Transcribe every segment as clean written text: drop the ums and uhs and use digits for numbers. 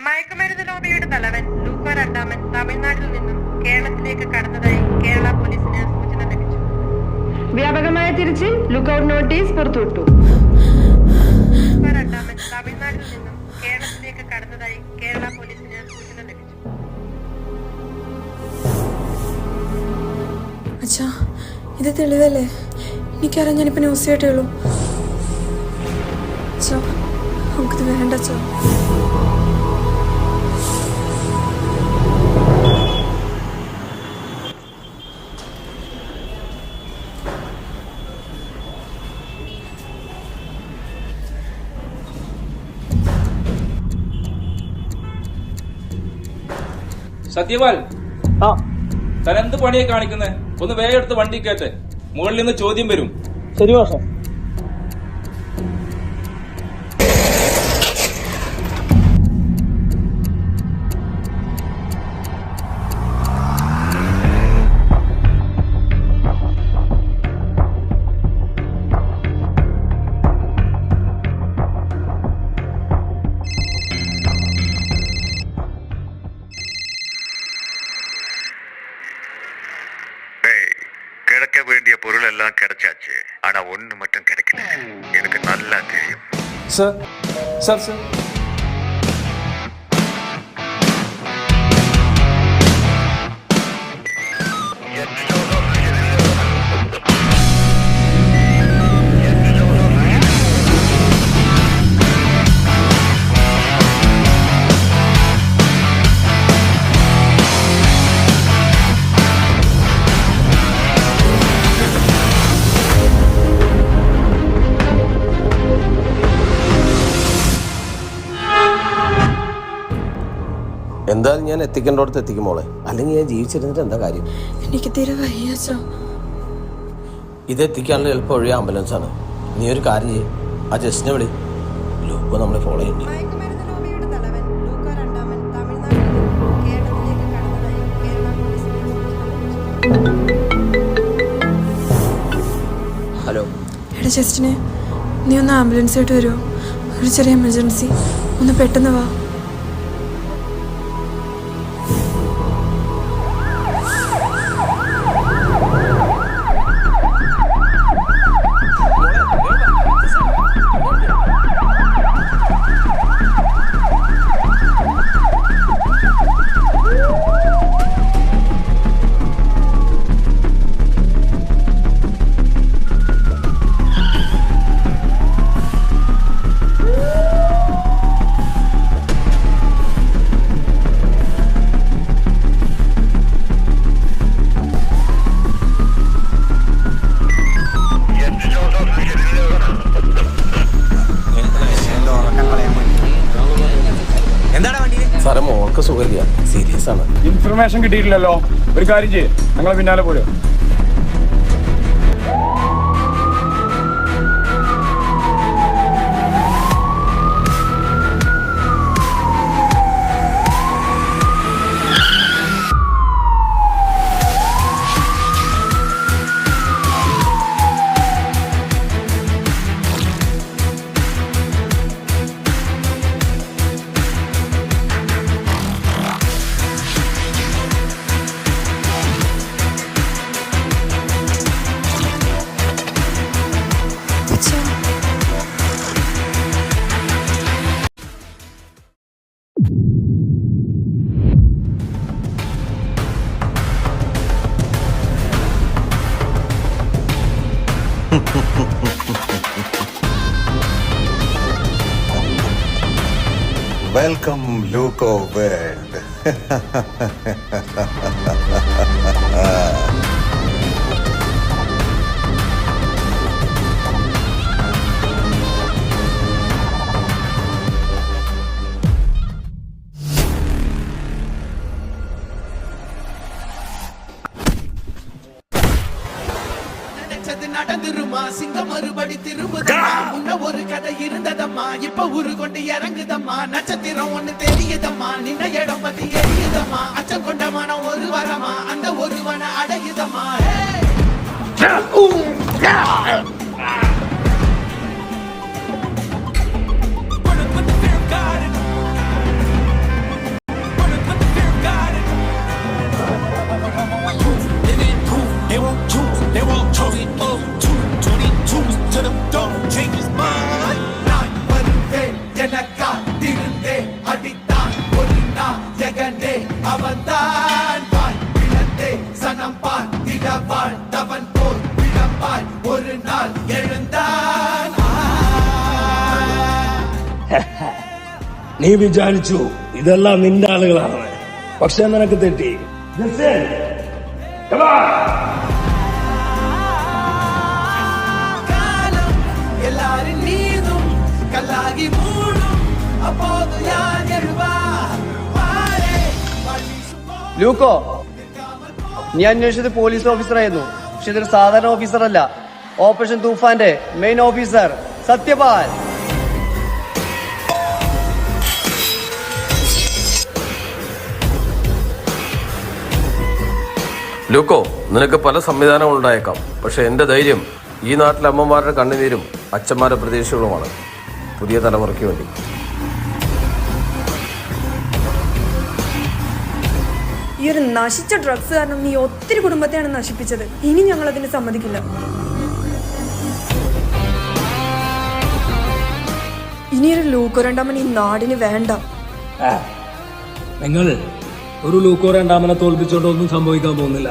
മയക്കുമരുന്ന് ലോബിയുടെ തലവൻ ലൂക്കോ രണ്ടാമൻ തമിഴ്നാട്ടിൽ നിന്നും കേരളത്തിലേക്ക് കടന്നതായി കേരള പോലീസിന് സൂചന ലഭിച്ചു. വ്യാപകമായ തിരച്ചിൽ ലുക്കൌട്ട് നോട്ടീസ് പുറത്തുവിട്ടു. ലൂക്കോ രണ്ടാമൻ തമിഴ്നാട്ടിൽ നിന്നും കേരളത്തിലേക്ക് കടന്നതായി കേരള പോലീസിന് സൂചന ലഭിച്ചു. അച്ഛാ, ഇത് തെളിവല്ലേ? എനിക്കറിയാം, ഞാനിപ്പോൾ ന്യൂസ് കേട്ടേ ഉള്ളൂ. അച്ഛാ, നമുക്കിത് വേണ്ട അച്ഛാ. സത്യപാൽ, താൻ എന്ത് പണിയെ കാണിക്കുന്നേ? ഒന്ന് വേഗം എടുത്ത് വണ്ടി കയറ്റെ, മുകളിൽ നിന്ന് ചോദ്യം വരും. ശരി മാഷേ. கிடைக்க வேண்டிய பொருள் எல்லாம் கிடைச்சாச்சு. ஆனா ஒண்ணு மட்டும் கிடைக்கல. எனக்கு நல்லா தெரியும். சார் சார் சார் എന്തായാലും ഞാൻ എത്തിക്കേണ്ടോടത്ത് എത്തിക്കും മോളെ, അല്ലെങ്കിൽ ഞാൻ ജീവിച്ചിരുന്നിട്ട് എന്താ കാര്യം? എനിക്ക് തീരെ വയ്യ അച്ഛാ. ഇത് എത്തിക്കാനുള്ള എളുപ്പം വഴി ആംബുലൻസാണ്. നീ ഒരു കാര്യം ചെയ്യും, ആ ജസ്റ്റിനെ വിളി. ലൂക്കോ നമ്മളെ ഫോളോ ചെയ്യണ്ടേ? മയക്കുമരുന്ന് ലോബിയുടെ തലവൻ ലൂക്കോ രണ്ടാമൻ തമിഴ്നാട്ടിൽ നിന്നും കേരളത്തിലേക്ക് കടന്നതായി കേരള പോലീസിന് സൂചന ലഭിച്ചു. ഹലോ എടാ ജസ്റ്റിനെ, നീ ഒന്ന് ആംബുലൻസ് ആയിട്ട് വരുമോ? ഒരു ചെറിയ എമർജൻസി, ഒന്ന് പെട്ടെന്ന് വാ. സാറേ, മോൾക്ക് സുഖമില്ല, സീരിയസ് ആണ്. ഇൻഫർമേഷൻ കിട്ടിയിട്ടില്ലല്ലോ. ഒരു കാര്യം ചെയ്യ്, ഞങ്ങളെ പിന്നാലെ പോരും. അച്ഛാ, വെൽക്കം ലൂക്കോ വേൾഡ്. நடந்துருமா சிங்கம் மறுபடி திரும்புதம்மா. முன்ன ஒரு கதை இருந்ததம்மா, இப்ப உரு கொண்டு இறங்குதம்மா. நட்சத்திரம் ஒண்ணு தெரியுதம்மா, நின்ன இடம் பத்தி எரியுதம்மா. அச்சம் கொண்ட மனம் ஒரு வரமா, அந்த ஒருவன அடையுதம்மா. നീ വിചാരിച്ചു ഇതെല്ലാം നിന്റെ ആളുകളാണ്, പക്ഷെ നിനക്ക് തെറ്റി. കാലം എല്ലാരും നീതും കല്ലാകി മൂടും അപ്പോതു ഞാൻ എഴുവാ ലൂക്കോ, നീ അന്വേഷിച്ചത് പോലീസ് ഓഫീസറായിരുന്നു, പക്ഷെ ഇതൊരു സാധാരണ ഓഫീസർ അല്ല. ഓപ്പറേഷൻ തൂഫാന്റെ മെയിൻ ഓഫീസർ സത്യപാൽ. ലൂക്കോ, നിനക്ക് പല സംവിധാനങ്ങൾ ഉണ്ടായേക്കാം, പക്ഷെ എൻ്റെ ധൈര്യം ഈ നാട്ടിലെ അമ്മമാരുടെ കണ്ണുനീരും അച്ഛന്മാരുടെ പ്രതീക്ഷകളുമാണ് പുതിയ തലമുറയ്ക്ക് വേണ്ടി. ഈ ഒരു നശിച്ച ഡ്രഗ്സ് കാരണം നീ ഒത്തിരി കുടുംബത്തെയാണ് നശിപ്പിച്ചത്. ഇനി ഞങ്ങൾ അതിന് സമ്മതിക്കില്ല. ഇനിയൊരു ലൂക്കോ രണ്ടാമൻ ഈ നാടിന് വേണ്ട. നിങ്ങൾ ഒരു ലൂക്കോ രണ്ടാമനെ തോൽപ്പിച്ചോണ്ട് ഒന്നും സംഭവിക്കാൻ പോകുന്നില്ല.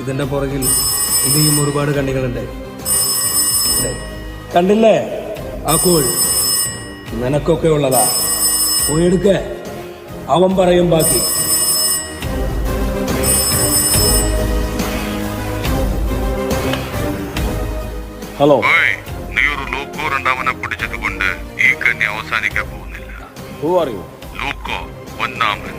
ഇതിന്റെ പുറകിൽ ഇനിയും ഒരുപാട് കണ്ണികളുണ്ട്. കണ്ടില്ലേ ആ കോൾ നിനക്കൊക്കെ ഉള്ളതാ. പോയെടുക്ക, അവൻ പറയും ബാക്കി. ഹലോ, നീ ഒരു ലൂക്കോ രണ്ടാമനെ പിടിച്ചത് കൊണ്ട് ഈ കണ്ണി അവസാനിക്കാൻ പോകുന്നില്ല. Who are you? ലൂക്കോ ഒന്നാമൻ.